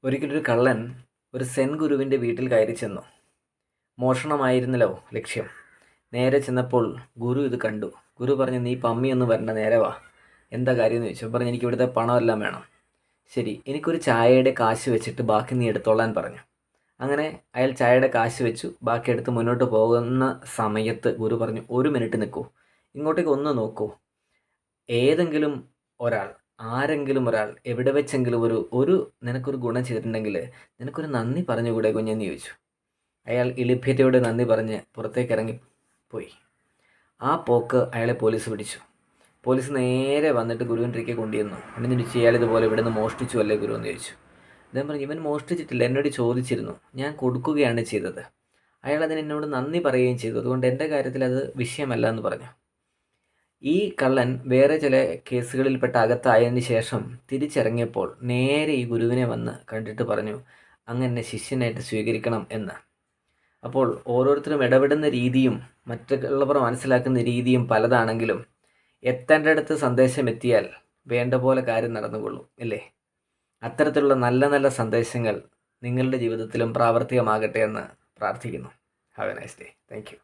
ഒരിക്കലൊരു കള്ളൻ ഒരു സെൻ ഗുരുവിൻ്റെ വീട്ടിൽ കയറി ചെന്നു. മോഷണമായിരുന്നല്ലോ ലക്ഷ്യം. നേരെ ചെന്നപ്പോൾ ഗുരു ഇത് കണ്ടു. ഗുരു പറഞ്ഞു, നീ പമ്മിയൊന്നും വരണ്ട, നേരെ വാ. എന്താ കാര്യം എന്ന് ചോദിച്ചു. പറഞ്ഞു, എനിക്ക് ഇവിടുത്തെ പണമെല്ലാം വേണം. ശരി, എനിക്കൊരു ചായയുടെ കാശ് വെച്ചിട്ട് ബാക്കി നീ എടുത്തോളാൻ പറഞ്ഞു. അങ്ങനെ അയാൾ ചായയുടെ കാശ് വെച്ചു. ബാക്കി എടുത്ത് മുന്നോട്ട് പോകുന്ന സമയത്ത് ഗുരു പറഞ്ഞു, ഒരു മിനിറ്റ് നിൽക്കൂ, ഇങ്ങോട്ടേക്ക് ഒന്ന് നോക്കൂ. ഏതെങ്കിലും ഒരാൾ, ആരെങ്കിലും ഒരാൾ എവിടെ വെച്ചെങ്കിലും ഒരു നിനക്കൊരു ഗുണം ചെയ്തിട്ടുണ്ടെങ്കിൽ നിനക്കൊരു നന്ദി പറഞ്ഞുകൂടെ കുഞ്ഞെന്ന് ചോദിച്ചു. അയാൾ ഇളിഭ്യതയോടെ നന്ദി പറഞ്ഞ് പുറത്തേക്ക് ഇറങ്ങി പോയി. ആ പോക്ക് അയാളെ പോലീസ് പിടിച്ചു. പോലീസ് നേരെ വന്നിട്ട് ഗുരുവിൻ്റെ അടുക്കൽ കൊണ്ടുവന്നു. എന്നിട്ട് ചോദിച്ചു, ഇയാൾ ഇതുപോലെ ഇവിടെ നിന്ന് മോഷ്ടിച്ചു അല്ലേ ഗുരു എന്ന് ചോദിച്ചു. അദ്ദേഹം പറഞ്ഞു, ഇവൻ മോഷ്ടിച്ചിട്ടില്ല, എന്നോട് ചോദിച്ചിരുന്നു, ഞാൻ കൊടുക്കുകയാണ് ചെയ്തത്. അയാൾ അതിന് എന്നോട് നന്ദി പറയുകയും ചെയ്തു, അതുകൊണ്ട് എൻ്റെ കാര്യത്തിൽ അത് വിഷയമല്ല എന്ന് പറഞ്ഞു. ഈ കള്ളൻ വേറെ ചില കേസുകളിൽപ്പെട്ട അകത്തായതിന് ശേഷം തിരിച്ചിറങ്ങിയപ്പോൾ നേരെ ഈ ഗുരുവിനെ വന്ന് കണ്ടിട്ട് പറഞ്ഞു, അങ്ങ് എന്നെ ശിഷ്യനായിട്ട് സ്വീകരിക്കണം എന്ന്. അപ്പോൾ ഓരോരുത്തരും ഇടപെടുന്ന രീതിയും മറ്റുള്ളവർ മനസ്സിലാക്കുന്ന രീതിയും പലതാണെങ്കിലും എത്തേണ്ടടുത്ത് സന്ദേശം എത്തിയാൽ വേണ്ട പോലെ കാര്യം നടന്നുകൊള്ളും, അല്ലേ? അത്തരത്തിലുള്ള നല്ല നല്ല സന്ദേശങ്ങൾ നിങ്ങളുടെ ജീവിതത്തിലും പ്രാവർത്തികമാകട്ടെ എന്ന് പ്രാർത്ഥിക്കുന്നു. Have A nice day. Thank you.